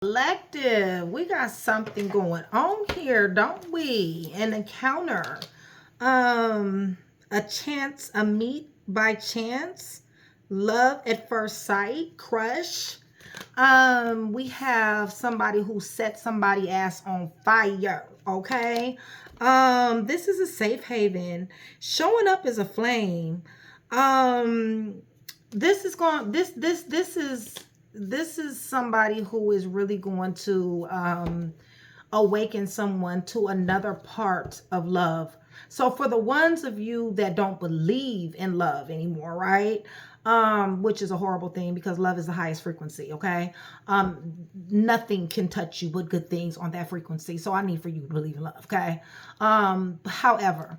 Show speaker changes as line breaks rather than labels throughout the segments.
Collective, we got something going on here, don't we? An encounter, um a chance, a meet by chance, love at first sight, crush. We have somebody who set somebody ass on fire. Okay. This is a safe haven, showing up as a flame. um this is going this is somebody who is really going to awaken someone to another part of love. So for the ones of you that don't believe in love anymore, right? Which is a horrible thing because love is the highest frequency, okay? Nothing can touch you but good things on that frequency. So I need for you to believe in love, okay? However,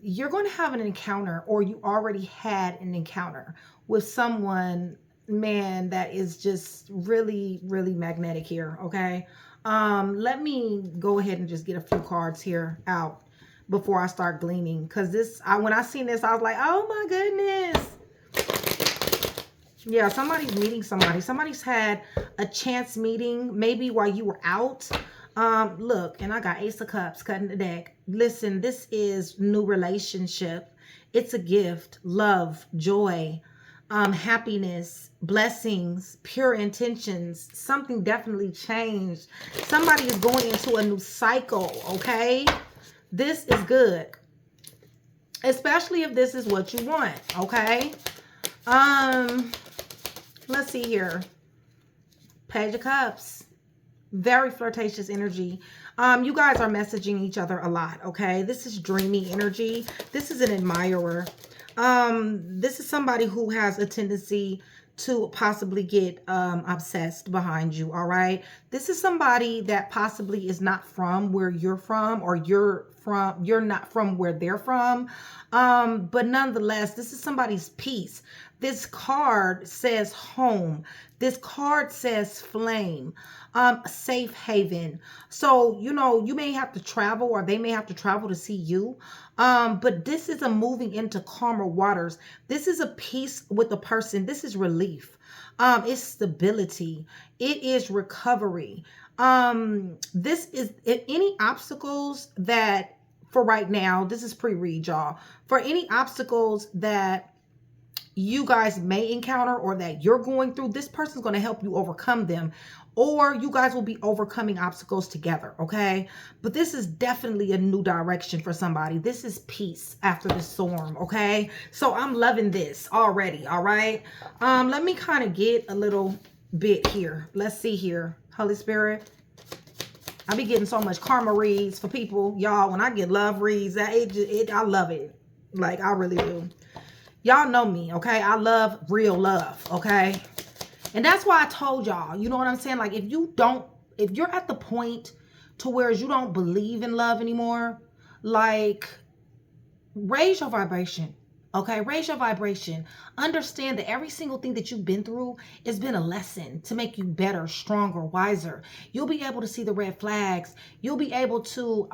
you're going to have an encounter, or you already had an encounter with someone, man, that is just really, really magnetic here, okay? Let me go ahead and just get a few cards here out before I start gleaning, because when I seen this, I was like, oh my goodness. Yeah, somebody's meeting somebody. Somebody's had a chance meeting, maybe while you were out. Look, and I got Ace of Cups cutting the deck. Listen, this is new relationship. It's a gift, love, joy, happiness, blessings, pure intentions. Something definitely changed. Somebody is going into a new cycle, okay? This is good, especially if this is what you want, okay? Let's see here. Page of Cups. Very flirtatious energy. You guys are messaging each other a lot, okay? This is dreamy energy. This is an admirer. This is somebody who has a tendency to possibly get obsessed behind you, all right? This is somebody that possibly is not from where you're from, or you're not from where they're from. But nonetheless, this is somebody's peace. This card says home. This card says flame, safe haven. So, you know, you may have to travel, or they may have to travel to see you. But this is a moving into calmer waters. This is a peace with the person. This is relief. It's stability. It is recovery. This is any obstacles that, for right now, this is pre-read, y'all. For any obstacles that you guys may encounter, or that you're going through, this person's going to help you overcome them, or you guys will be overcoming obstacles together, okay? But this is definitely a new direction for somebody. This is peace after the storm, okay? So I'm loving this already, all right? Let me kind of get a little bit here. Let's see here. Holy Spirit. I be getting so much karma reads for people, y'all. When I get love reads, I love it. Like, I really do. Y'all know me, okay? I love real love, okay? And that's why I told y'all, you know what I'm saying? Like, if you're at the point to where you don't believe in love anymore, like, raise your vibration, okay? Raise your vibration. Understand that every single thing that you've been through has been a lesson to make you better, stronger, wiser. You'll be able to see the red flags. You'll be able to,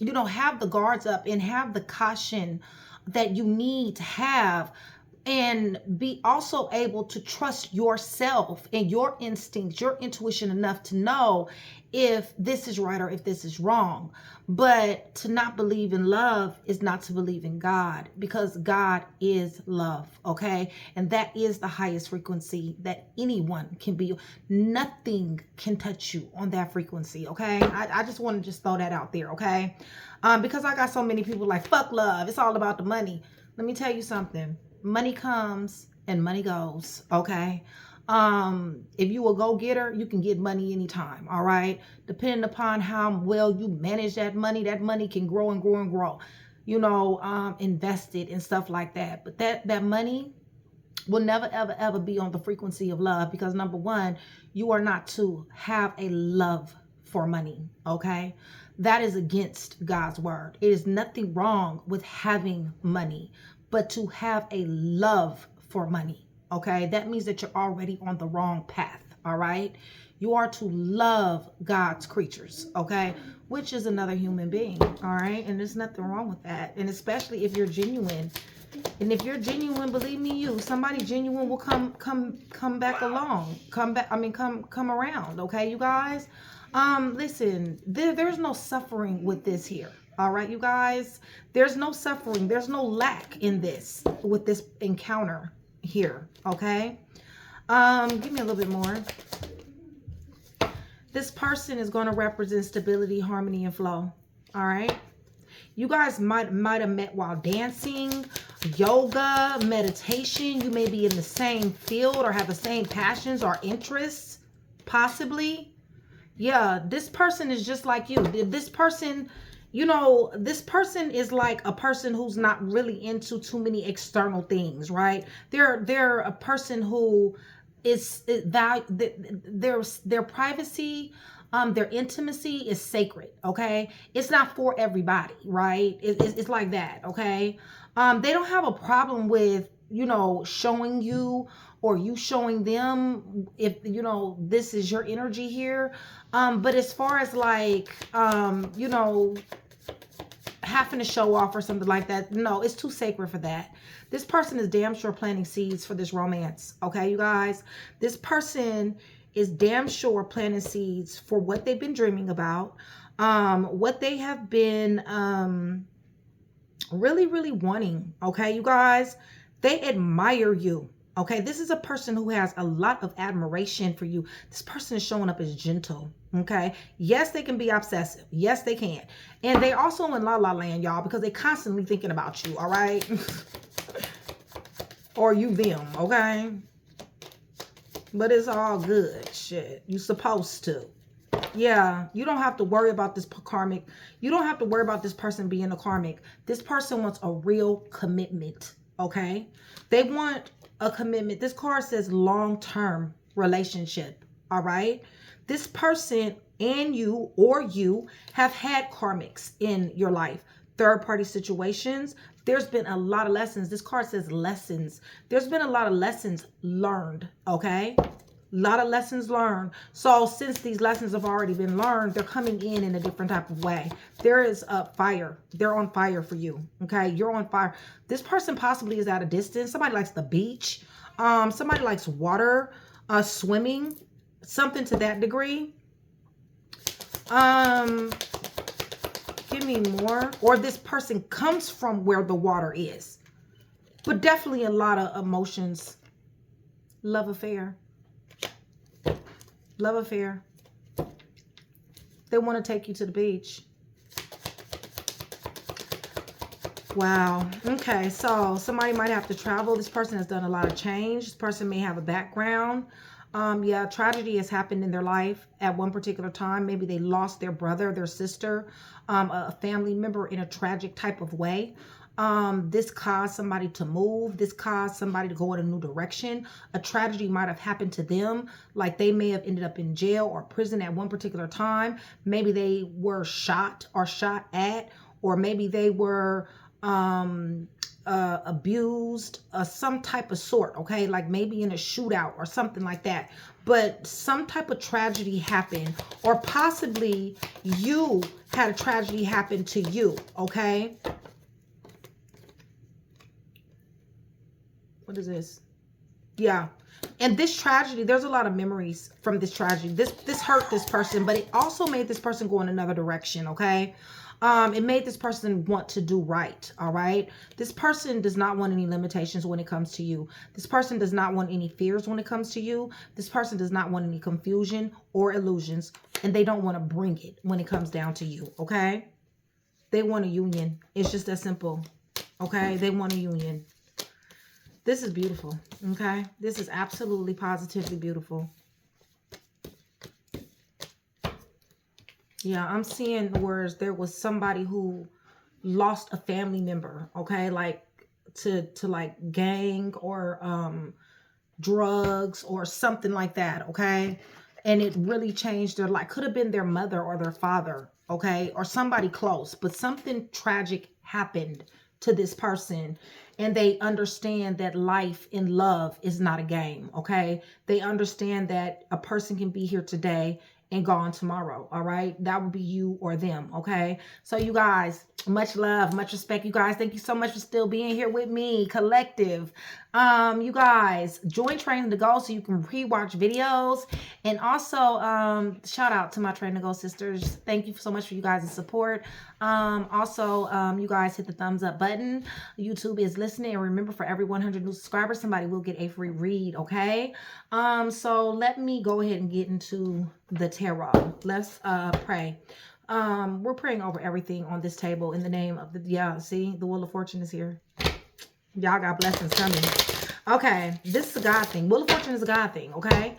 you know, have the guards up and have the caution that you need to have, and be also able to trust yourself and your instincts, your intuition enough to know if this is right or if this is wrong. But to not believe in love is not to believe in God, because God is love, okay? And that is the highest frequency that anyone can be. Nothing can touch you on that frequency, okay? I just want to just throw that out there, okay? Because I got so many people like, fuck love, it's all about the money. Let me tell you something. Money comes and money goes, okay? If you a go-getter, you can get money anytime, all right? Depending upon how well you manage that money can grow and grow and grow. You know, invested and stuff like that. But that money will never, ever, ever be on the frequency of love, because number one, you are not to have a love for money, okay? That is against God's word. It is nothing wrong with having money, but to have a love for money, okay? That means that you're already on the wrong path, all right? You are to love God's creatures, okay? Which is another human being, all right? And there's nothing wrong with that. And especially if you're genuine. And if you're genuine, believe me, somebody genuine will come back along. Come around, okay, you guys? Listen, there's no suffering with this here. All right, you guys, there's no suffering. There's no lack in this, with this encounter here. Okay. Give me a little bit more. This person is going to represent stability, harmony, and flow. All right. You guys might have met while dancing, yoga, meditation. You may be in the same field or have the same passions or interests, possibly. Yeah, this person is just like you. This person, you know, this person is like a person who's not really into too many external things, right? They're a person who is their privacy, their intimacy is sacred, okay? It's not for everybody, right? It's like that, okay? They don't have a problem with, you know, showing you or you showing them if, you know, this is your energy here. But as far as like, you know, having to show off or something like that, no, it's too sacred for that. This person is damn sure planting seeds for this romance, okay, you guys? This person is damn sure planting seeds for what they've been dreaming about, what they have been really, really wanting, okay, you guys? They admire you, okay? This is a person who has a lot of admiration for you. This person is showing up as gentle, okay? Yes, they can be obsessive. Yes, they can. And they also in la la land, y'all, because they constantly thinking about you, all right? Or you them, okay? But it's all good, shit. You supposed to. Yeah, you don't have to worry about this karmic. You don't have to worry about this person being a karmic. This person wants a real commitment, okay? They want a commitment. This card says long-term relationship, all right? This person and you or you have had karmics in your life. Third-party situations. There's been a lot of lessons. This card says lessons. There's been a lot of lessons learned, okay? A lot of lessons learned. So since these lessons have already been learned, they're coming in a different type of way. There is a fire. They're on fire for you, okay? You're on fire. This person possibly is at a distance. Somebody likes the beach. Somebody likes water, swimming, something to that degree. Give me more. Or this person comes from where the water is. But definitely a lot of emotions. Love affair. Love affair. They want to take you to the beach. Wow. Okay, so somebody might have to travel. This person has done a lot of change. This person may have a background. Yeah, tragedy has happened in their life at one particular time. Maybe they lost their brother, their sister, a family member in a tragic type of way. This caused somebody to move. This caused somebody to go in a new direction. A tragedy might have happened to them. Like they may have ended up in jail or prison at one particular time. Maybe they were shot or shot at, or maybe they were abused, some type of sort, okay? Like maybe in a shootout or something like that. But some type of tragedy happened, or possibly you had a tragedy happen to you, okay? What is this? Yeah. And this tragedy, there's a lot of memories from this tragedy. This hurt this person, but it also made this person go in another direction, okay? It made this person want to do right, all right? This person does not want any limitations when it comes to you. This person does not want any fears when it comes to you. This person does not want any confusion or illusions, and they don't want to bring it when it comes down to you, okay? They want a union. It's just that simple, okay? They want a union. This is beautiful, okay? This is absolutely positively beautiful. Yeah, I'm seeing where there was somebody who lost a family member, okay? Like to like gang or drugs or something like that, okay? And it really changed their life. Could have been their mother or their father, okay? Or somebody close, but something tragic happened to this person. And they understand that life in love is not a game, okay? They understand that a person can be here today and gone tomorrow, all right? That would be you or them, okay? So you guys, much love, much respect, you guys. Thank you so much for still being here with me, collective. You guys, join Training to Go so you can rewatch videos. And also, shout out to my Training to Go sisters. Thank you so much for you guys' support. Also, you guys hit the thumbs up button. YouTube is listening. And remember, for every 100 new subscribers, somebody will get a free read, okay? So let me go ahead and get into the tarot. Let's pray. We're praying over everything on this table in the name of the, see, the Wheel of Fortune is here. Y'all got blessings coming. Okay, this is a God thing. Wheel of Fortune is a God thing, okay?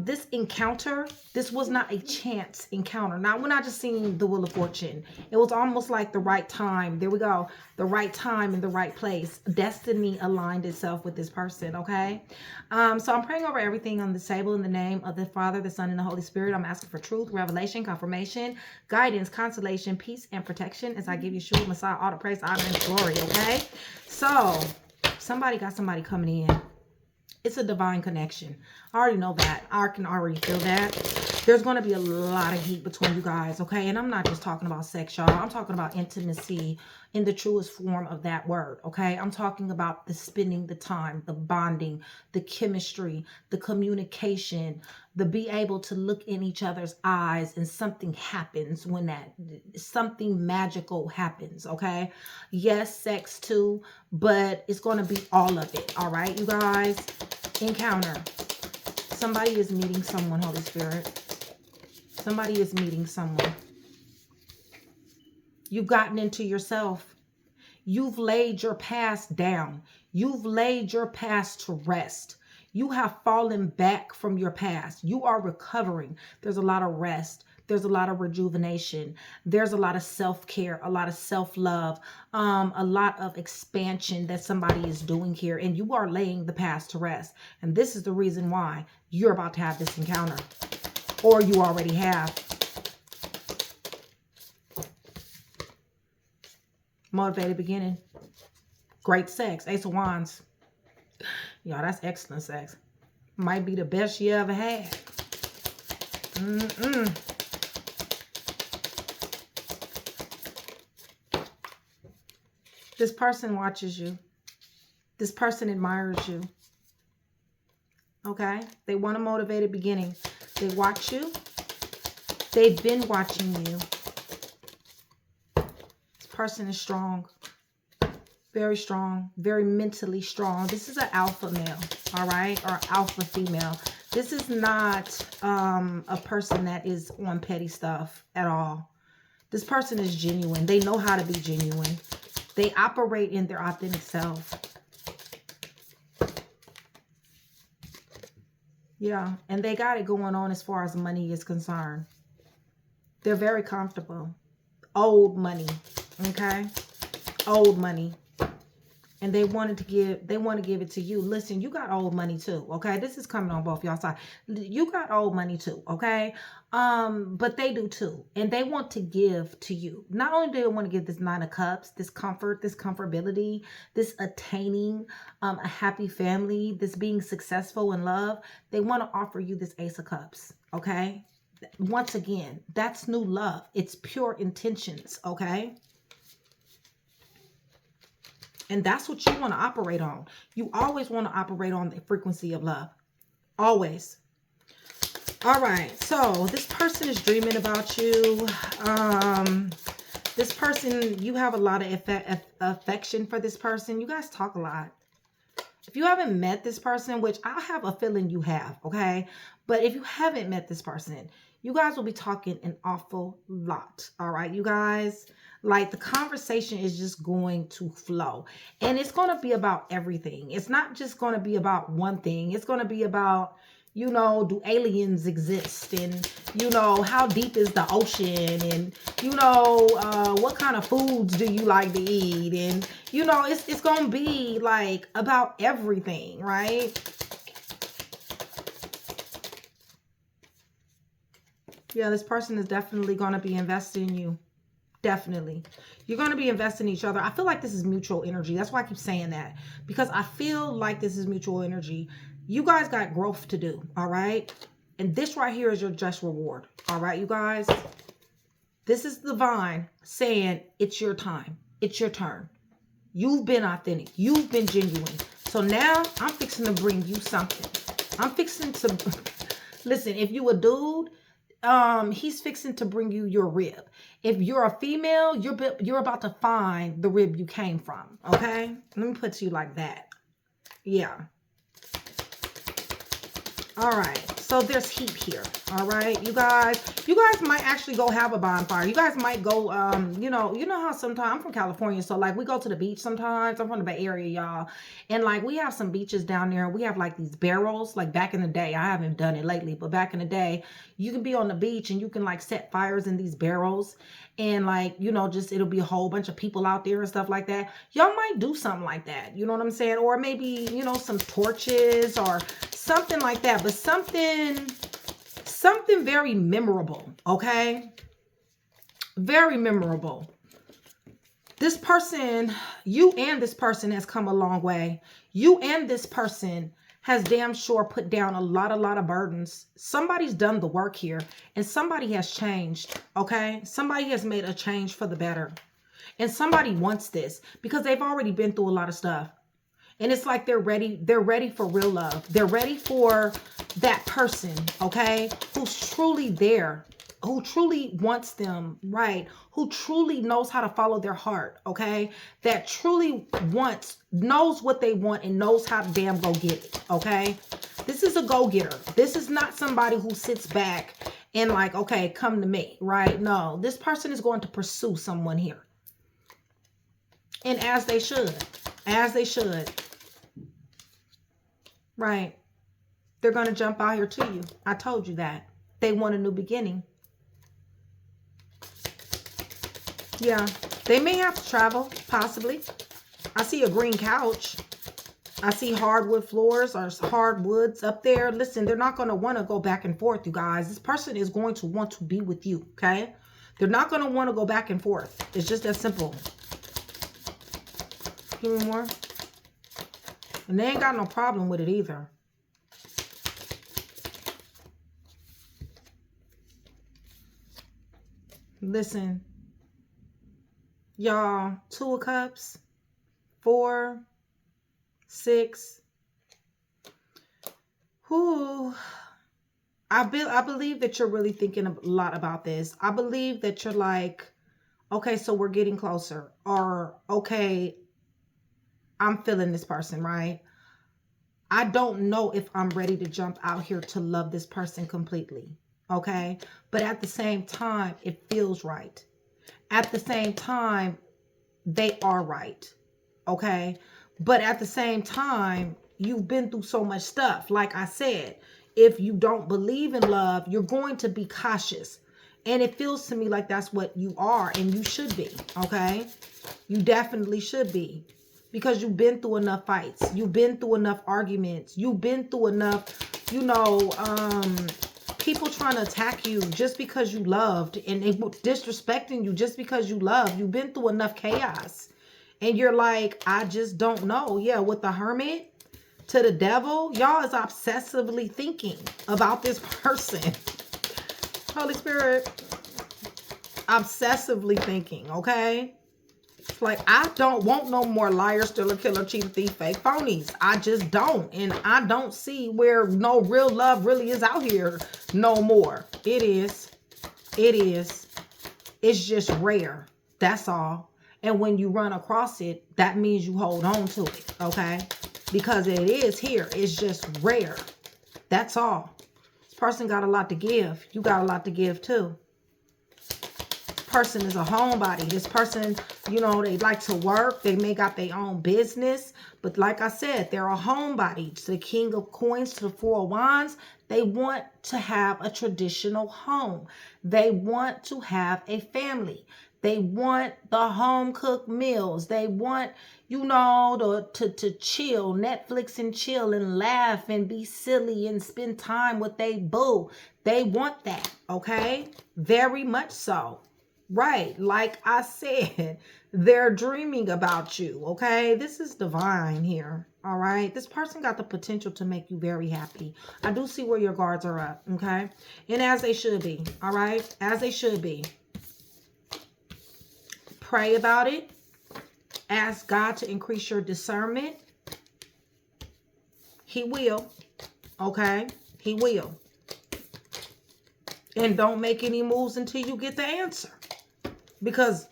This encounter, this was not a chance encounter. Now, we're not just seeing the Wheel of Fortune. It was almost like the right time. There we go. The right time in the right place. Destiny aligned itself with this person, okay? So I'm praying over everything on this table in the name of the Father, the Son, and the Holy Spirit. I'm asking for truth, revelation, confirmation, guidance, consolation, peace, and protection as I give Yeshua, Messiah, all the praise, honor, and glory, okay? So, somebody got somebody coming in. It's a divine connection. I already know that. I can already feel that. There's going to be a lot of heat between you guys, okay? And I'm not just talking about sex, y'all. I'm talking about intimacy in the truest form of that word, okay? I'm talking about the spending the time, the bonding, the chemistry, the communication, the be able to look in each other's eyes and something happens when that, something magical happens, okay? Yes, sex too, but it's going to be all of it, all right, you guys? Encounter. Somebody is meeting someone, Holy Spirit. Somebody is meeting someone. You've gotten into yourself. You've laid your past down. You've laid your past to rest. You have fallen back from your past. You are recovering. There's a lot of rest. There's a lot of rejuvenation. There's a lot of self-care, a lot of self-love, a lot of expansion that somebody is doing here. And you are laying the past to rest. And this is the reason why you're about to have this encounter. Or you already have. Motivated beginning. Great sex. Ace of Wands. Y'all, that's excellent sex. Might be the best you ever had. This person watches you. This person admires you. Okay? They want a motivated beginning. They watch you. They've been watching you. This person is strong. Very strong. Very mentally strong. This is an alpha male. All right? Or alpha female. This is not a person that is on petty stuff at all. This person is genuine. They know how to be genuine. They operate in their authentic self. Yeah, and they got it going on as far as money is concerned. They're very comfortable. Old money, okay? Old money. And they want to give it to you. Listen, you got old money too, okay? This is coming on both y'all sides. You got old money too, okay? But they do too. And they want to give to you. Not only do they want to give this Nine of Cups, this comfort, this comfortability, this attaining a happy family, this being successful in love, they want to offer you this Ace of Cups, okay? Once again, that's new love. It's pure intentions, okay? And that's what you want to operate on. You always want to operate on the frequency of love. Always. All right. So this person is dreaming about you. This person, you have a lot of affection for this person. You guys talk a lot. If you haven't met this person, which I have a feeling you have, okay? But if you haven't met this person, you guys will be talking an awful lot. All right, you guys? Like, the conversation is just going to flow. And it's going to be about everything. It's not just going to be about one thing. It's going to be about, you know, do aliens exist? And, you know, how deep is the ocean? And, you know, what kind of foods do you like to eat? And, you know, it's going to be, like, about everything, right? Yeah, this person is definitely going to be invested in you. Definitely. You're going to be investing in each other. I feel like this is mutual energy. That's why I keep saying that. Because I feel like this is mutual energy. You guys got growth to do. All right. And this right here is your just reward. All right, you guys. This is divine saying it's your time. It's your turn. You've been authentic. You've been genuine. So now I'm fixing to bring you something. I'm fixing to... Listen, if you a dude, he's fixing to bring you your rib. If you're a female, you're about to find the rib you came from. Okay? Let me put you like that. Yeah. All right. So there's heat here. All right, you guys might actually go have a bonfire. You guys might go, you know how sometimes I'm from California, so like we go to the beach sometimes. I'm from the Bay Area, y'all, and like we have some beaches down there. We have like these barrels. Like back in the day, I haven't done it lately, but back in the day, you can be on the beach and you can like set fires in these barrels, and like just it'll be a whole bunch of people out there and stuff like that. Y'all might do something like that. You know what I'm saying? Or maybe some torches or something like that. But something very memorable, okay? Very memorable. This person, you and this person has come a long way. You and this person has damn sure put down a lot of burdens. Somebody's done the work here and somebody has changed, okay? Somebody has made a change for the better. And somebody wants this because they've already been through a lot of stuff. And it's like they're ready for real love. They're ready for that person, okay, who's truly there, who truly wants them, right? Who truly knows how to follow their heart, okay? That truly knows what they want and knows how to damn go get it, okay? This is a go-getter. This is not somebody who sits back and like, okay, come to me, right? No, this person is going to pursue someone here. And as they should. As they should. Right. They're going to jump out here to you. I told you that. They want a new beginning. Yeah. They may have to travel, possibly. I see a green couch. I see hardwood floors or hardwoods up there. Listen, they're not going to want to go back and forth, you guys. This person is going to want to be with you, okay? They're not going to want to go back and forth. It's just that simple. Give me more. And they ain't got no problem with it either. Listen, y'all, 2 of Cups, 4, 6. Who? I believe that you're really thinking a lot about this. I believe that you're like, okay, so we're getting closer. Or, okay, I'm feeling this person, right? I don't know if I'm ready to jump out here to love this person completely. Okay. But at the same time, it feels right. At the same time, they are right. Okay. But at the same time, you've been through so much stuff. Like I said, if you don't believe in love, you're going to be cautious. And it feels to me like that's what you are. And you should be. Okay. You definitely should be. Because you've been through enough fights. You've been through enough arguments. You've been through enough, people trying to attack you just because you loved. And they disrespecting you just because you loved. You've been through enough chaos. And you're like, I just don't know. Yeah, with the Hermit to the Devil, y'all is obsessively thinking about this person. Holy Spirit. Obsessively thinking, okay? Like, I don't want no more liar, stealer, killer, cheater, thief, fake, phonies. I just don't. And I don't see where no real love really is out here no more. It is. It is. It's just rare. That's all. And when you run across it, that means you hold on to it. Okay? Because it is here. It's just rare. That's all. This person got a lot to give. You got a lot to give too. Person is a homebody. This person, they like to work. They may got their own business. But like I said, they're a homebody. To the King of Coins, to the Four of Wands, they want to have a traditional home. They want to have a family. They want the home-cooked meals. They want, to chill, Netflix and chill and laugh and be silly and spend time with they boo. They want that, okay? Very much so. Right. Like I said, they're dreaming about you. Okay. This is divine here. All right. This person got the potential to make you very happy. I do see where your guards are up. Okay. And as they should be. All right. As they should be. Pray about it. Ask God to increase your discernment. He will. Okay. He will. And don't make any moves until you get the answer. Because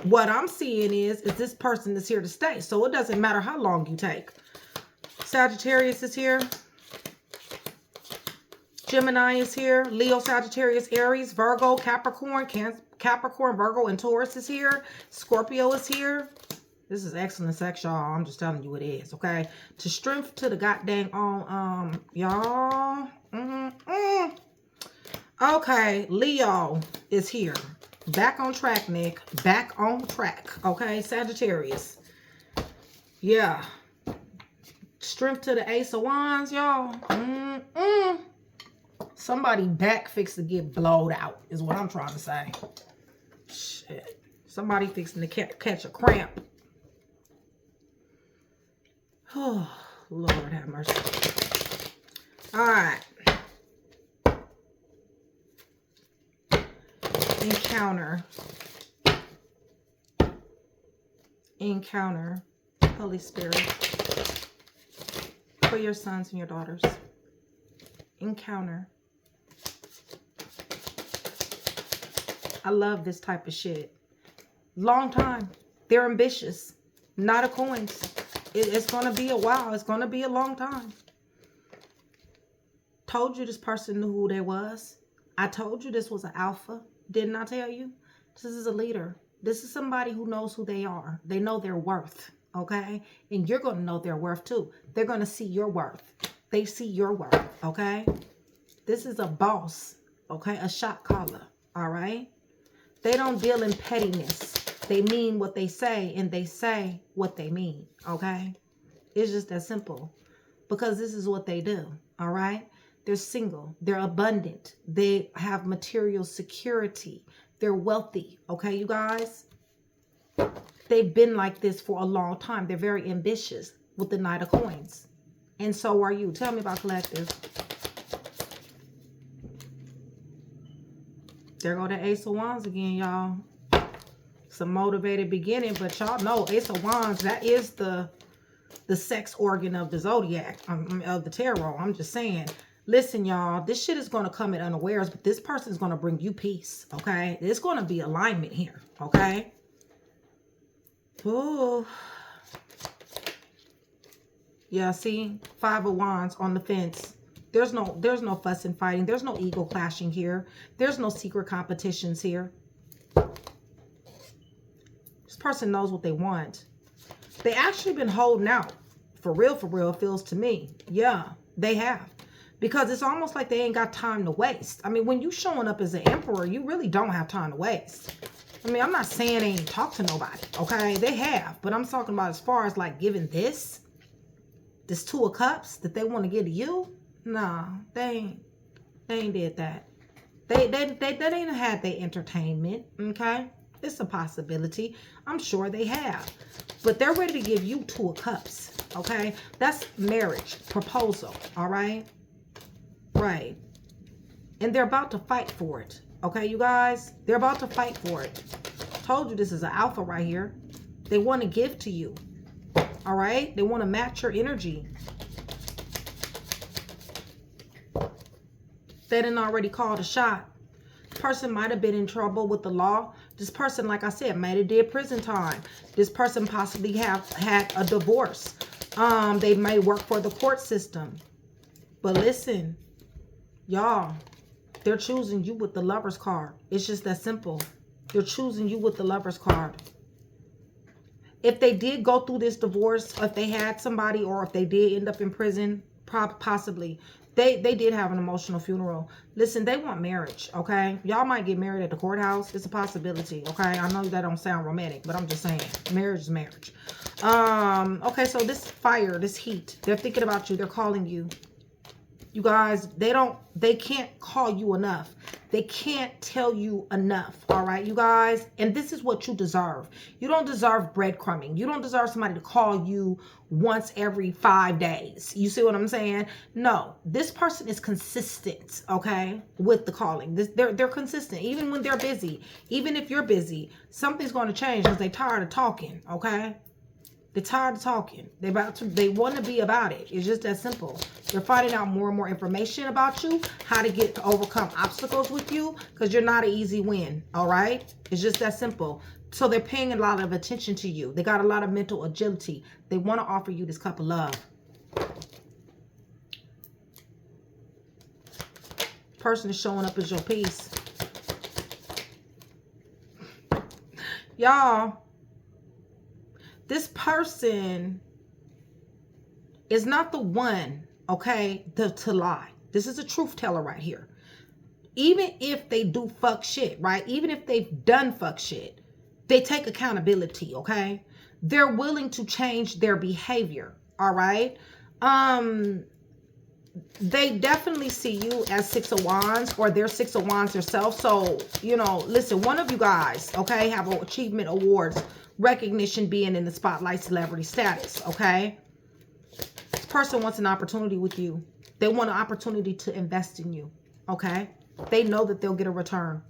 what I'm seeing is this person is here to stay. So it doesn't matter how long you take. Sagittarius is here. Gemini is here. Leo, Sagittarius, Aries, Virgo, Capricorn, Capricorn, Virgo, and Taurus is here. Scorpio is here. This is excellent sex, y'all. I'm just telling you it is, okay? To strength to the goddamn y'all. Okay, Leo is here. Back on track, Nick. Back on track. Okay, Sagittarius. Yeah. Strength to the Ace of Wands, y'all. Somebody back fixed to get blowed out is what I'm trying to say. Shit. Somebody fixing to catch a cramp. Oh, Lord have mercy. All right. Encounter, Holy Spirit, for your sons and your daughters. Encounter. I love this type of shit. Long time. They're ambitious. Not a coincidence. It's going to be a while. It's going to be a long time. Told you this person knew who they was. I told you this was an alpha. Didn't I tell you? This is a leader. This is somebody who knows who they are. They know their worth, okay? And you're going to know their worth too. They're going to see your worth. They see your worth, okay? This is a boss, okay? A shot caller, all right? They don't deal in pettiness. They mean what they say, and they say what they mean, okay? It's just that simple. Because this is what they do, all right? They're single. They're abundant. They have material security. They're wealthy. Okay, you guys? They've been like this for a long time. They're very ambitious with the Knight of Coins. And so are you. Tell me about collective. There go the Ace of Wands again, y'all. It's a motivated beginning, but y'all know Ace of Wands, that is the sex organ of the zodiac, of the tarot. I'm just saying. Listen, y'all, this shit is going to come at unawares, but this person is going to bring you peace, okay? There's going to be alignment here, okay? Oh. Yeah, see? 5 of Wands on the fence. There's no fuss and fighting. There's no ego clashing here. There's no secret competitions here. This person knows what they want. They actually been holding out. For real, it feels to me. Yeah, they have. Because it's almost like they ain't got time to waste. I mean, when you showing up as an emperor, you really don't have time to waste. I mean, I'm not saying they ain't talk to nobody, okay? They have. But I'm talking about as far as like giving this 2 of Cups that they want to give to you. Nah, they ain't did that. They ain't had their entertainment, okay? It's a possibility. I'm sure they have. But they're ready to give you 2 of Cups, okay? That's marriage, proposal, all right? Right. And they're about to fight for it. Okay, you guys? They're about to fight for it. Told you this is an alpha right here. They want to give to you. All right? They want to match your energy. They didn't already call a shot. This person might have been in trouble with the law. This person, like I said, might have did prison time. This person possibly have had a divorce. They may work for the court system. But listen, y'all, they're choosing you with the Lover's card. It's just that simple. They're choosing you with the Lover's card. If they did go through this divorce, if they had somebody, or if they did end up in prison, possibly, they did have an emotional funeral. Listen, they want marriage, okay? Y'all might get married at the courthouse. It's a possibility, okay? I know that don't sound romantic, but I'm just saying, marriage is marriage. Okay, so this fire, this heat, they're thinking about you. They're calling you. You guys, they can't call you enough. They can't tell you enough, all right, you guys? And this is what you deserve. You don't deserve breadcrumbing. You don't deserve somebody to call you once every 5 days. You see what I'm saying? No, this person is consistent, okay, with the calling. They're consistent, even when they're busy. Even if you're busy, something's going to change because they're tired of talking, okay? They're tired of talking. They want to be about it. It's just that simple. They're finding out more and more information about you, how to overcome obstacles with you, because you're not an easy win, all right? It's just that simple. So they're paying a lot of attention to you. They got a lot of mental agility. They want to offer you this cup of love. Person is showing up as your peace. Y'all, this person is not the one, okay, to lie. This is a truth teller right here. Even if they do fuck shit, right? Even if they've done fuck shit, they take accountability, okay? They're willing to change their behavior, all right? They definitely see you as Six of Wands, or they're Six of Wands themselves. So, you know, listen, one of you guys, okay, have achievement awards, recognition, being in the spotlight, celebrity status, okay? This person wants an opportunity with you. They want an opportunity to invest in you, okay? They know that they'll get a return.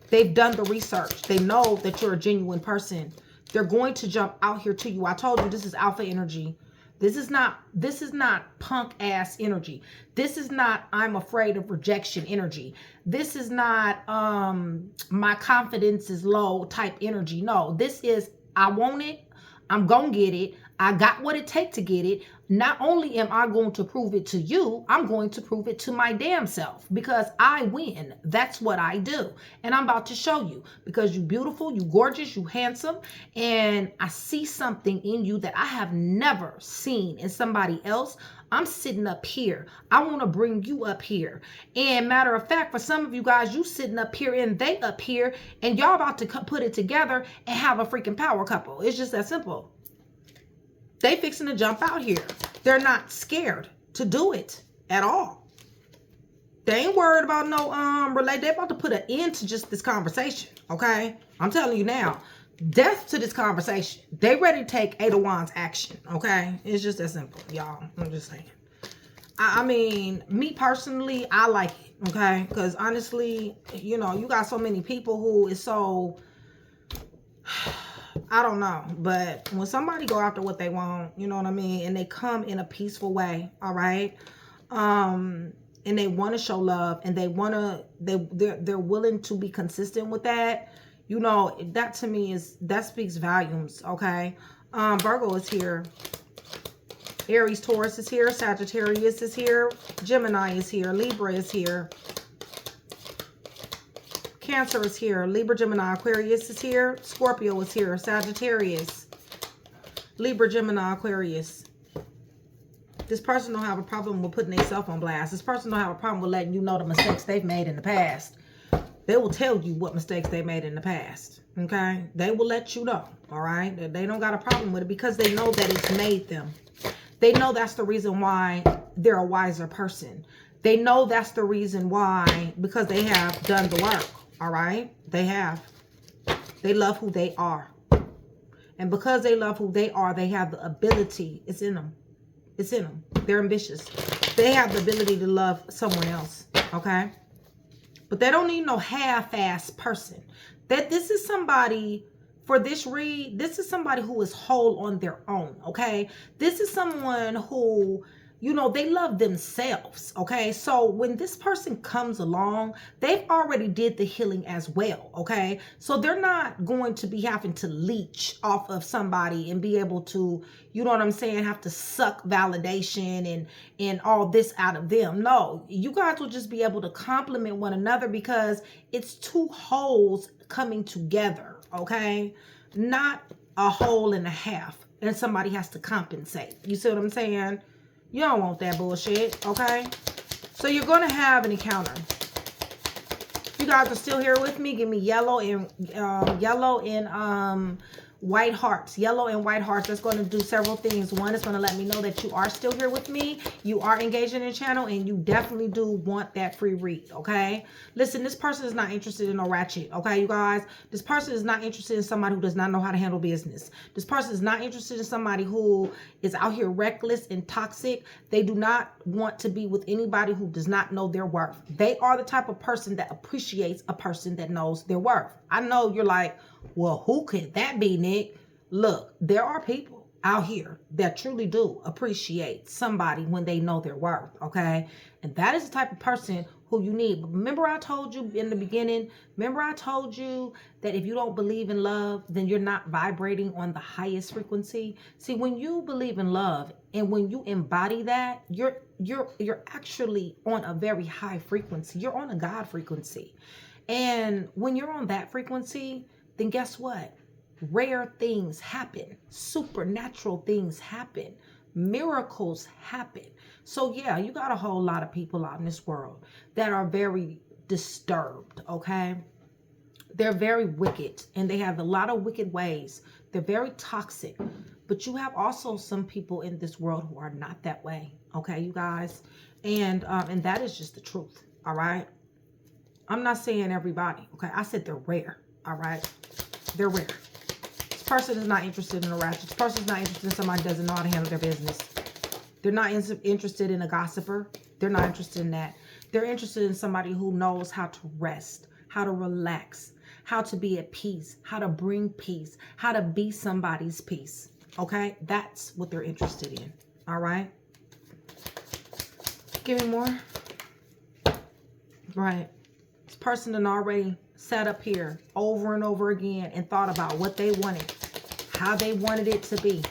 They've done the research. They know that you're a genuine person. They're going to jump out here to you. I told you this is alpha energy. This is not punk ass energy. This is not I'm afraid of rejection energy. This is not my confidence is low type energy. No, this is I want it. I'm going to get it. I got what it takes to get it. Not only am I going to prove it to you, I'm going to prove it to my damn self, because I win. That's what I do. And I'm about to show you, because you beautiful, you gorgeous, you handsome, and I see something in you that I have never seen in somebody else. I'm sitting up here. I want to bring you up here. And matter of fact, for some of you guys, you sitting up here and they up here, and y'all about to put it together and have a freaking power couple. It's just that simple. They fixing to jump out here. They're not scared to do it at all. They ain't worried about no relate. They're about to put an end to just this conversation, okay? I'm telling you now, death to this conversation. They ready to take Eight of Wands action, okay? It's just that simple, y'all. I'm just saying. I mean, me personally, I like it, okay? Because honestly, you know, you got so many people who is so... I don't know, but when somebody go after what they want, you know what I mean, and they come in a peaceful way, all right, and they want to show love, and they're willing to be consistent with that, you know, that to me that speaks volumes, okay? Virgo is here, Aries, Taurus is here, Sagittarius is here, Gemini is here, Libra is here, Cancer is here. Libra, Gemini, Aquarius is here. Scorpio is here. Sagittarius. Libra, Gemini, Aquarius. This person don't have a problem with putting themselves on blast. This person don't have a problem with letting you know the mistakes they've made in the past. They will tell you what mistakes they made in the past. Okay? They will let you know. All right? They don't got a problem with it because they know that it's made them. They know that's the reason why they're a wiser person. They know that's the reason why, because they have done the work. All right? They have. They love who they are. And because they love who they are, they have the ability. It's in them. It's in them. They're ambitious. They have the ability to love someone else. Okay? But they don't need no half-ass person. This is somebody, for this read, this is somebody who is whole on their own. Okay? This is someone who... you know, they love themselves, okay? So when this person comes along, they've already did the healing as well, okay? So they're not going to be having to leech off of somebody and be able to, you know what I'm saying, have to suck validation and all this out of them. No, you guys will just be able to complement one another because it's two wholes coming together, okay? Not a whole and a half, and somebody has to compensate. You see what I'm saying? You don't want that bullshit, okay? So you're going to have an encounter. If you guys are still here with me, give me yellow and White hearts, yellow and white hearts. That's going to do several things. One, is going to let me know that you are still here with me. You are engaging in the channel, and you definitely do want that free read, okay? Listen, this person is not interested in no ratchet, okay, you guys? This person is not interested in somebody who does not know how to handle business. This person is not interested in somebody who is out here reckless and toxic. They do not want to be with anybody who does not know their worth. They are the type of person that appreciates a person that knows their worth. I know you're like, well, who could that be, Nick? Look, there are people out here that truly do appreciate somebody when they know their worth, okay? And that is the type of person who you need. But remember I told you in the beginning, remember I told you that if you don't believe in love, then you're not vibrating on the highest frequency. See, when you believe in love and when you embody that, you're actually on a very high frequency. You're on a God frequency. And when you're on that frequency, then guess what? Rare things happen. Supernatural things happen. Miracles happen. So yeah, you got a whole lot of people out in this world that are very disturbed, okay? They're very wicked, and they have a lot of wicked ways. They're very toxic. But you have also some people in this world who are not that way, okay, you guys? And that is just the truth, all right? I'm not saying everybody, okay? I said they're rare, all right? They're rare. This person is not interested in a ratchet. This person is not interested in somebody who doesn't know how to handle their business. They're not interested in a gossiper. They're not interested in that. They're interested in somebody who knows how to rest, how to relax, how to be at peace, how to bring peace, how to be somebody's peace, okay? That's what they're interested in, all right? Give me more. Right. This person done already sat up here over and over again and thought about what they wanted, how they wanted it to be,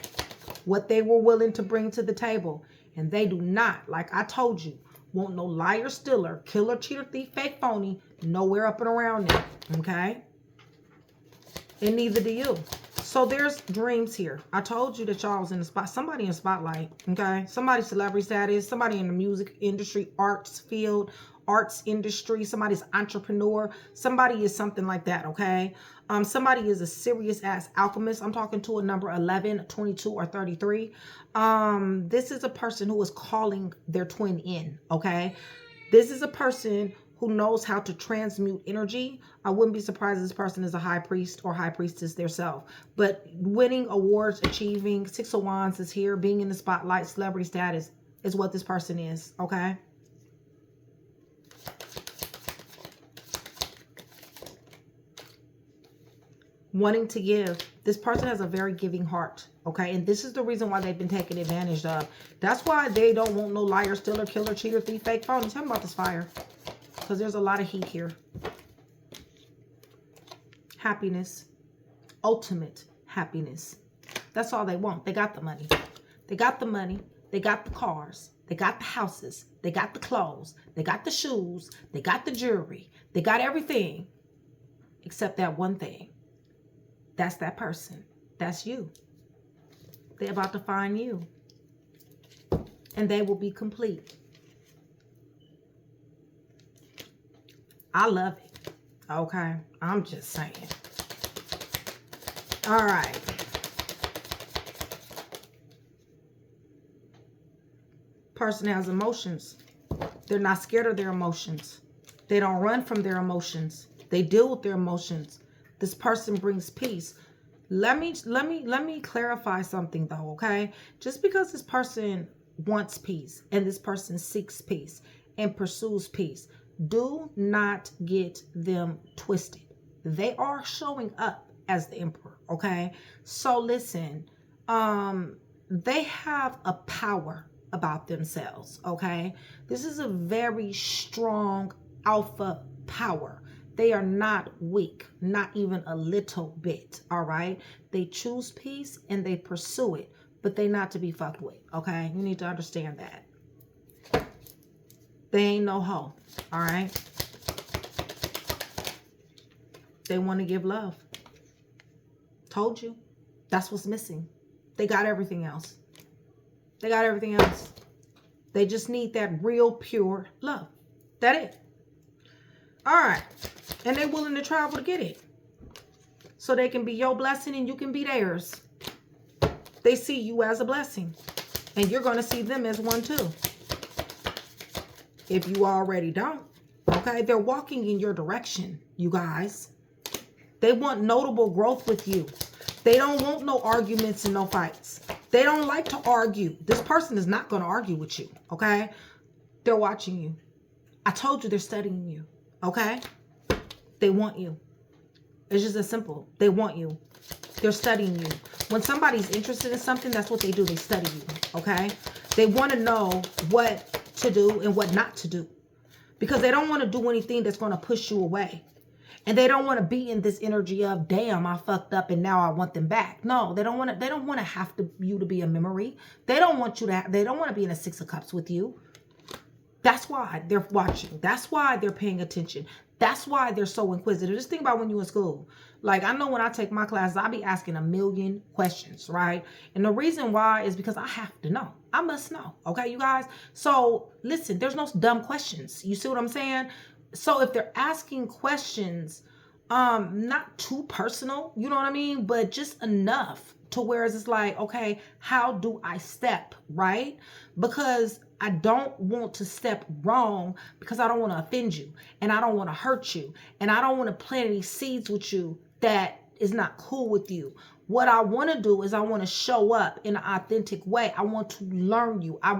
what they were willing to bring to the table. And they do not, like I told you, want no liar, stealer, killer, cheater, thief, fake, phony, nowhere up and around them, okay? And neither do you. So there's dreams here. I told you that y'all was in the spot. Somebody in the spotlight, okay? Somebody celebrity status, somebody in the music industry, arts field, arts industry, somebody's entrepreneur, somebody is something like that, okay? Somebody is a serious ass alchemist. I'm talking to a number 11, 22, or 33. This is a person who is calling their twin in, okay? This is a person who knows how to transmute energy. I wouldn't be surprised if this person is a high priest or high priestess themselves. But winning awards, achieving, Six of Wands is here, being in the spotlight, celebrity status is what this person is, okay? Wanting to give. This person has a very giving heart, okay? And this is the reason why they've been taken advantage of. That's why they don't want no liar, stealer, killer, cheater, thief, fake, phony. Tell me about this fire, because there's a lot of heat here. Happiness. Ultimate happiness. That's all they want. They got the money. They got the money. They got the cars. They got the houses. They got the clothes. They got the shoes. They got the jewelry. They got everything except that one thing. That's that person. That's you. They're about to find you. And they will be complete. I love it. Okay. I'm just saying. All right. Person has emotions. They're not scared of their emotions. They don't run from their emotions. They deal with their emotions. This person brings peace. Let me clarify something though, okay? Just because this person wants peace and this person seeks peace and pursues peace, do not get them twisted. They are showing up as the emperor, okay? So listen, they have a power about themselves, okay? This is a very strong alpha power. They are not weak, not even a little bit, all right? They choose peace and they pursue it, but they not to be fucked with, okay? You need to understand that. They ain't no hoe, all right? They want to give love. Told you. That's what's missing. They got everything else. They got everything else. They just need that real, pure love. That it. All right. And they're willing to travel to get it. so they can be your blessing and you can be theirs. They see you as a blessing, and you're going to see them as one too. If you already don't. Okay, they're walking in your direction, you guys. They want notable growth with you. They don't want no arguments and no fights. They don't like to argue. This person is not going to argue with you, okay? They're watching you. I told you they're studying you, okay? They want you. It's just as simple. They want you. They're studying you. When somebody's interested in something, that's what they do. They study you, okay? They want to know what to do and what not to do, because they don't want to do anything that's going to push you away. And they don't want to be in this energy of, damn, I fucked up and now I want them back. No, they don't want to. They don't want to have you to be a memory. They don't want you to. They don't want to be in a 6 of Cups with you. That's why they're watching. That's why they're paying attention. That's why they're so inquisitive. Just think about when you were in school. Like, I know when I take my classes, I'll be asking a million questions, right? And the reason why is because I have to know. I must know. Okay, you guys? So, listen, there's no dumb questions. You see what I'm saying? So, if they're asking questions, not too personal, you know what I mean? But just enough to where it's like, okay, how do I step, right? Because I don't want to step wrong, because I don't want to offend you and I don't want to hurt you and I don't want to plant any seeds with you that is not cool with you. What I want to do is I want to show up in an authentic way. I want to learn you. I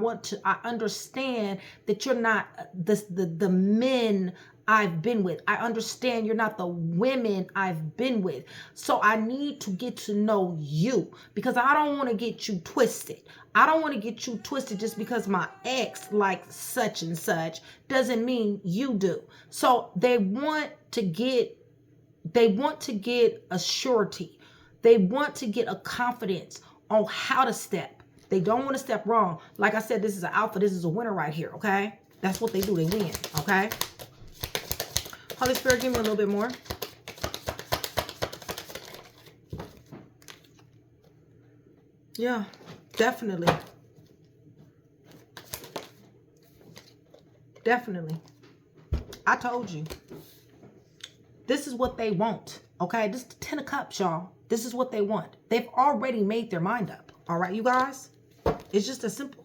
understand that you're not the men I've been with. I understand you're not the women I've been with. So I need to get to know you, because I don't want to get you twisted. I don't want to get you twisted just because my ex likes such and such doesn't mean you do. So they want to get a surety. They want to get a confidence on how to step. They don't want to step wrong. Like I said, this is an alpha. This is a winner right here, okay? That's what they do. They win, okay? Holy Spirit, give me a little bit more. Yeah, definitely. Definitely. I told you. This is what they want, okay? This is the 10 of Cups, y'all. This is what they want. They've already made their mind up, all right, you guys? It's just as simple.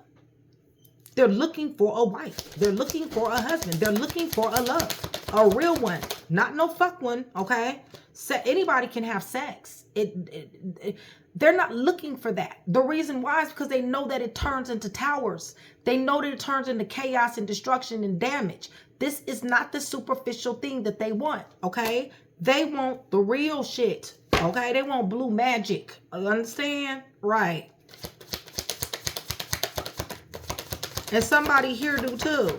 They're looking for a wife. They're looking for a husband. They're looking for a love. A real one. Not no fuck one, okay? Anybody can have sex. They're not looking for that. The reason why is because they know that it turns into towers. They know that it turns into chaos and destruction and damage. This is not the superficial thing that they want, okay? They want the real shit, okay? They want blue magic. You understand? Right. And somebody here do too,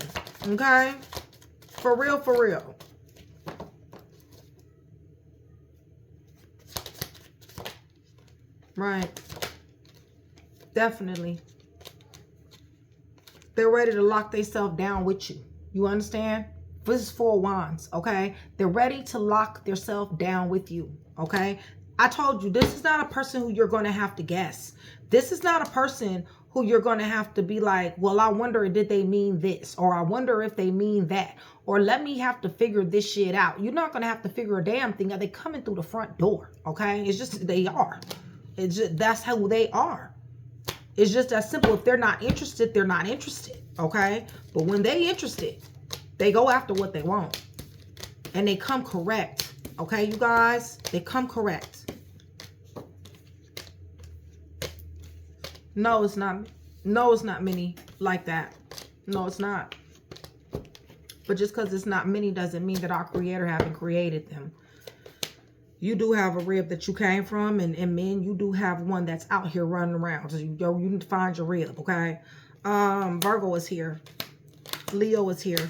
okay? For real, for real. Right. Definitely. They're ready to lock themselves down with you. You understand? This is 4 wands, okay? They're ready to lock themselves down with you, okay? I told you, this is not a person who you're going to have to guess. This is not a person who you're going to have to be like, well, I wonder, did they mean this? Or I wonder if they mean that. Or let me have to figure this shit out. You're not going to have to figure a damn thing out. They coming through the front door, okay? It's just, they are. It's just, that's how they are. It's just that simple. If they're not interested, they're not interested, okay? But when they interested, they go after what they want. And they come correct, okay, you guys? They come correct. No, it's not. No, it's not many like that. No, it's not. But just because it's not many doesn't mean that our creator haven't created them. You do have a rib that you came from, and men, you do have one that's out here running around. So you need to find your rib, okay? Virgo is here. Leo is here.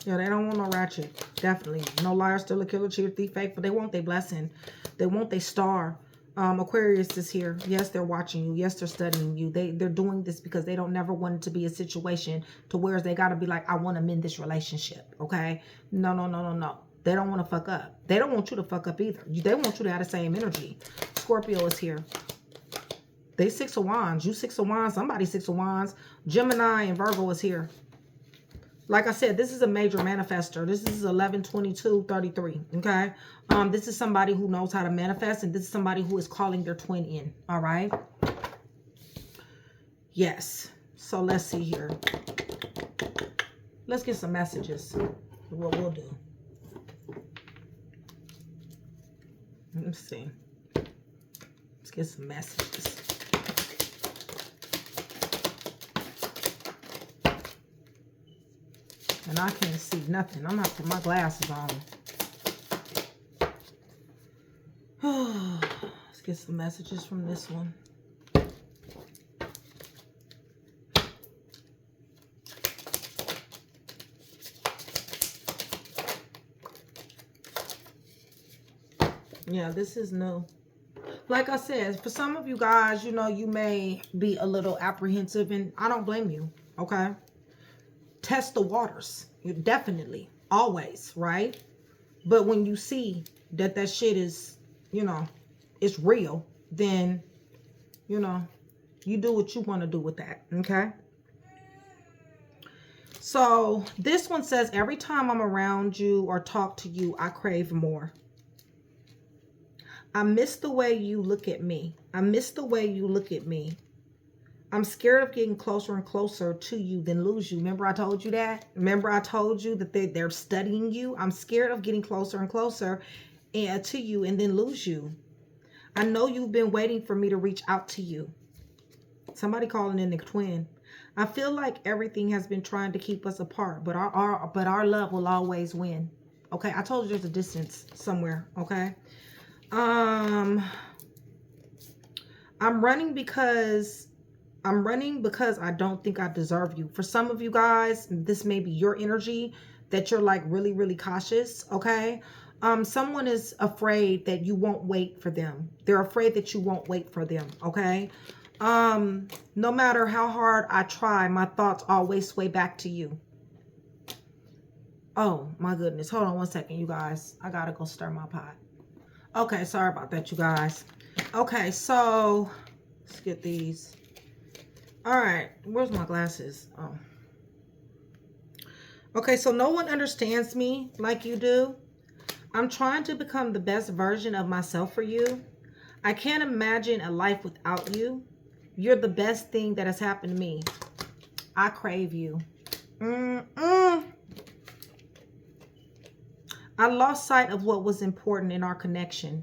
Yeah, they don't want no ratchet. Definitely. No liar, stealer, killer, cheater, thief, faithful. They want their blessing. They want their star. Aquarius is here. Yes, they're watching you. Yes, they're studying you. They're doing this because they don't never want it to be a situation to where they got to be like, I want to mend this relationship. Okay? No, no, no, no, no. They don't want to fuck up. They don't want you to fuck up either. They want you to have the same energy. Scorpio is here. They 6 of Wands. You 6 of Wands. Somebody 6 of Wands. Gemini and Virgo is here. Like I said, this is a major manifester. This is 11/22/33. Okay. This is somebody who knows how to manifest, and this is somebody who is calling their twin in. All right. Yes. So let's see here. Let's get some messages. What we'll do. Let's see. Let's get some messages. And I can't see nothing. I'm gonna have to put my glasses on. Let's get some messages from this one. Yeah, this is new. Like I said, for some of you guys, you know, you may be a little apprehensive, and I don't blame you, okay? Test the waters. You definitely, always, right? But when you see that that shit is, you know, it's real, then, you know, you do what you want to do with that, okay? So this one says, every time I'm around you or talk to you, I crave more. I miss the way you look at me. I miss the way you look at me. I'm scared of getting closer and closer to you than lose you. Remember I told you that? Remember I told you that they're studying you? I'm scared of getting closer and closer to you and then lose you. I know you've been waiting for me to reach out to you. Somebody calling in the twin. I feel like everything has been trying to keep us apart, but our love will always win. Okay, I told you there's a distance somewhere, okay? I'm running because I don't think I deserve you. For some of you guys, this may be your energy that you're like really, really cautious, okay? Someone is afraid that you won't wait for them. They're afraid that you won't wait for them, okay? No matter how hard I try, my thoughts always sway back to you. Oh, my goodness. Hold on one second, you guys. I gotta go stir my pot. Okay, sorry about that, you guys. Okay, so let's get these. All right, where's my glasses? Oh. Okay, so no one understands me like you do. I'm trying to become the best version of myself for you. I can't imagine a life without you. You're the best thing that has happened to me. I crave you. I lost sight of what was important in our connection.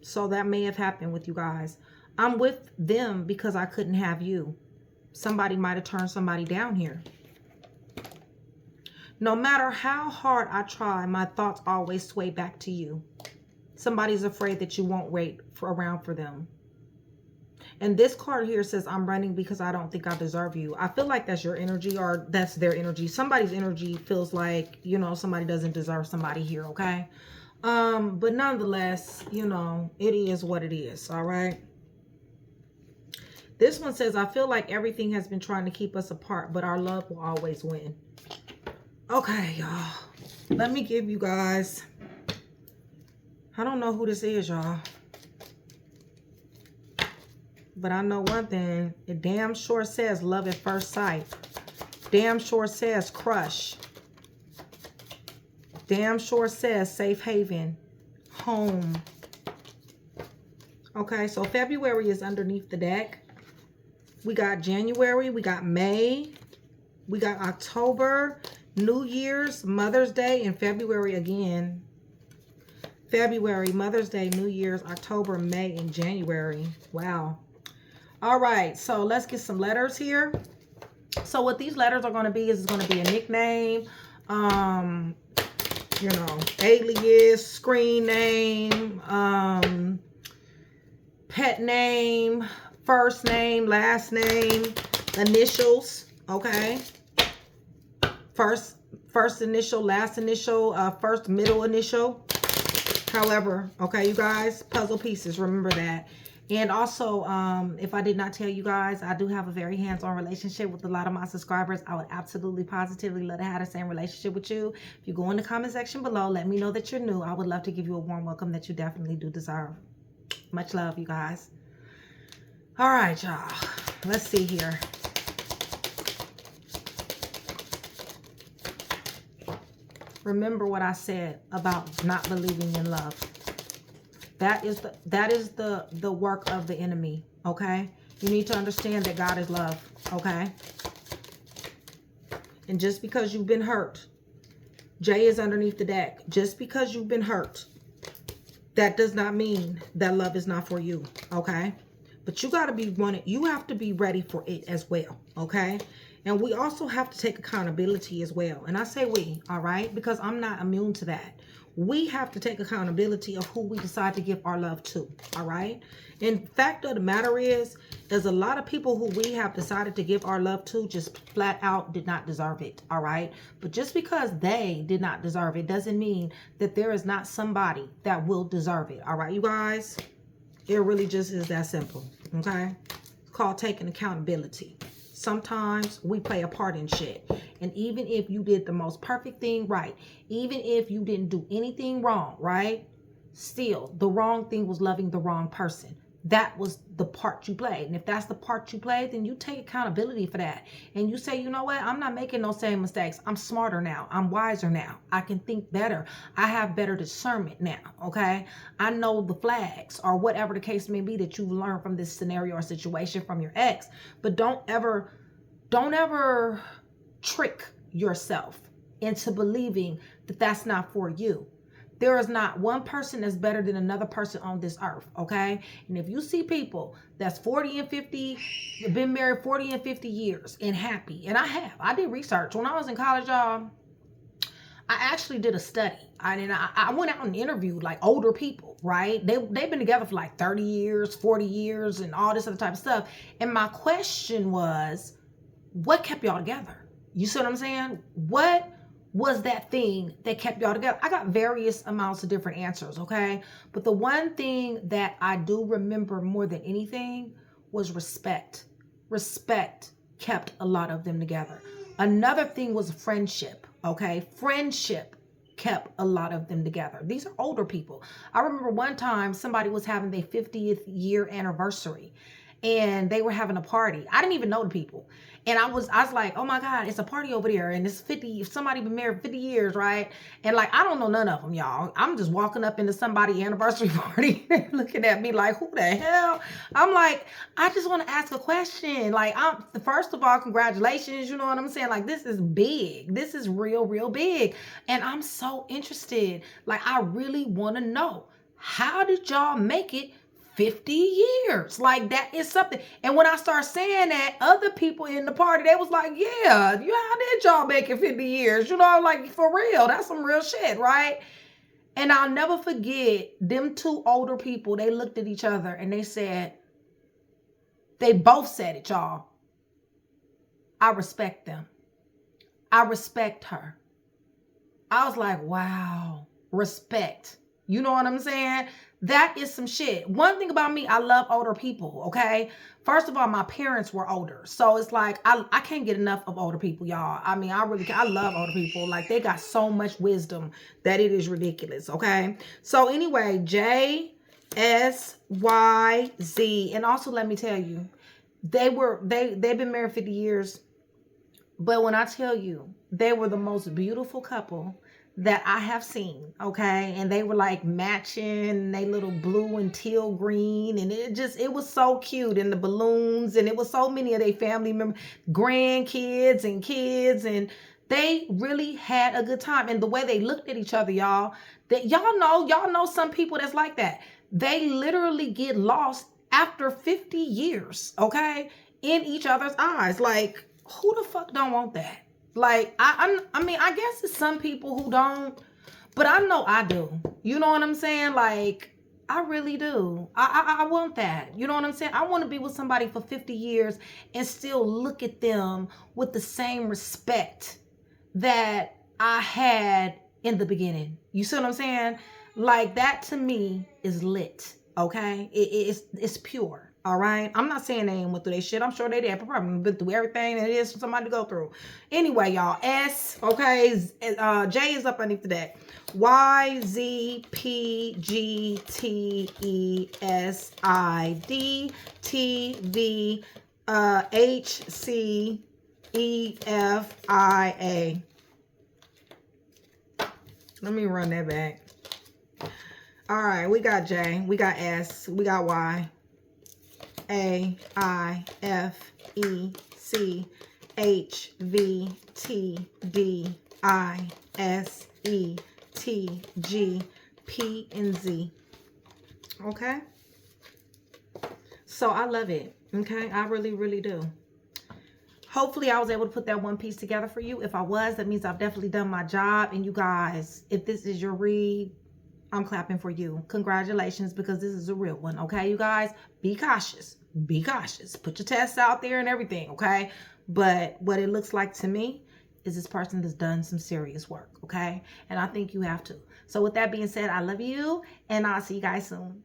So that may have happened with you guys. I'm with them because I couldn't have you. Somebody might have turned somebody down here. No matter how hard I try, my thoughts always sway back to you. Somebody's afraid that you won't wait around for them. And this card here says, I'm running because I don't think I deserve you. I feel like that's your energy, or that's their energy. Somebody's energy feels like, you know, somebody doesn't deserve somebody here, okay? But nonetheless, you know, it is what it is, all right? This one says, I feel like everything has been trying to keep us apart, but our love will always win. Okay, y'all. Let me give you guys, I don't know who this is, y'all. But I know one thing. It damn sure says love at first sight. Damn sure says crush. Damn sure says safe haven. Home. Okay, so February is underneath the deck. We got January. We got May. We got October. New Year's, Mother's Day, and February again. February, Mother's Day, New Year's, October, May, and January. Wow. All right, so let's get some letters here. So what these letters are going to be is it's going to be a nickname, you know, alias, screen name, pet name, first name, last name, initials, okay? First initial, last initial, first middle initial. However, okay, you guys, puzzle pieces, remember that. And also, if I did not tell you guys, I do have a very hands-on relationship with a lot of my subscribers. I would absolutely, positively love to have the same relationship with you. If you go in the comment section below, let me know that you're new. I would love to give you a warm welcome that you definitely do deserve. Much love, you guys. All right, y'all. Let's see here. Remember what I said about not believing in love. That is the work of the enemy, okay? You need to understand that God is love, okay? And just because you've been hurt, Jay is underneath the deck. Just because you've been hurt, that does not mean that love is not for you, okay? But you got to be wanted. You have to be ready for it as well, okay? And we also have to take accountability as well. And I say we, all right? Because I'm not immune to that. We have to take accountability of who we decide to give our love to, all right? And fact of the matter is, there's a lot of people who we have decided to give our love to just flat out did not deserve it, all right? But just because they did not deserve it doesn't mean that there is not somebody that will deserve it, all right, you guys? It really just is that simple, okay? It's called taking accountability. Sometimes we play a part in shit. And even if you did the most perfect thing right, even if you didn't do anything wrong, right? Still, the wrong thing was loving the wrong person. That was the part you played. And if that's the part you played, then you take accountability for that. And you say, you know what? I'm not making those same mistakes. I'm smarter now. I'm wiser now. I can think better. I have better discernment now, okay? I know the flags or whatever the case may be that you've learned from this scenario or situation from your ex. But don't ever trick yourself into believing that that's not for you. There is not one person that's better than another person on this earth, okay? And if you see people that's 40 and 50, been married 40 and 50 years and happy, and I did research. When I was in college, y'all, I actually did a study. I went out and interviewed like older people, right? They've been together for like 30 years, 40 years, and all this other type of stuff. And my question was, what kept y'all together? You see what I'm saying? What was that thing that kept y'all together? I got various amounts of different answers, okay? But the one thing that I do remember more than anything was respect. Respect kept a lot of them together. Another thing was friendship, okay? Friendship kept a lot of them together. These are older people. I remember one time somebody was having their 50th year anniversary and they were having a party. I didn't even know the people. And I was like, oh my God, it's a party over there. And it's 50, somebody been married 50 years, right? And like, I don't know none of them, y'all. I'm just walking up into somebody's anniversary party looking at me like, who the hell? I'm like, I just want to ask a question. Like, first of all, congratulations. You know what I'm saying? Like, this is big. This is real, real big. And I'm so interested. Like, I really want to know, how did y'all make it 50 years? Like, that is something. And when I start saying that, other people in the party, they was like, yeah, how did y'all make it 50 years? You know, like, for real, that's some real shit, right? And I'll never forget them two older people. They looked at each other and they said, they both said it, y'all. I respect them. I respect her. I was like, wow, respect. You know what I'm saying? That is some shit. One thing about me, I love older people, okay? First of all, my parents were older. So it's like, I can't get enough of older people, y'all. I mean, I love older people. Like, they got so much wisdom that it is ridiculous, okay? So anyway, JSYZ. And also, let me tell you, they've been married 50 years. But when I tell you, they were the most beautiful couple that I have seen, okay? And they were like matching, they little blue and teal green, and it was so cute, and the balloons, and it was so many of their family members, grandkids and kids, and they really had a good time. And the way they looked at each other, y'all, that y'all know some people that's like that. They literally get lost after 50 years, okay? In each other's eyes. Like, who the fuck don't want that? Like, I mean, I guess it's some people who don't, but I know I do. You know what I'm saying? Like, I really do. I want that. You know what I'm saying? I want to be with somebody for 50 years and still look at them with the same respect that I had in the beginning. You see what I'm saying? Like, that to me is lit. Okay? It's pure. All right. I'm not saying they ain't went through their shit. I'm sure they did. Probably been through everything that it is for somebody to go through. Anyway, y'all. S. Okay. J is up underneath the deck. Y, Z, P, G, T, E, S, I, D, T, V, H, C, E, F, I, A. Let me run that back. All right, we got J, we got S, we got Y, A, I, F, E, C, H, V, T, D, I, S, E, T, G, P, and Z. Okay? So I love it. Okay? I really, really do. Hopefully I was able to put that one piece together for you. If I was, that means I've definitely done my job. And you guys, if this is your read, I'm clapping for you. Congratulations, because this is a real one. Okay, you guys? Be cautious. Be cautious. Put your tests out there and everything, okay? But what it looks like to me is this person has done some serious work, okay? And I think you have to. So with that being said, I love you, and I'll see you guys soon.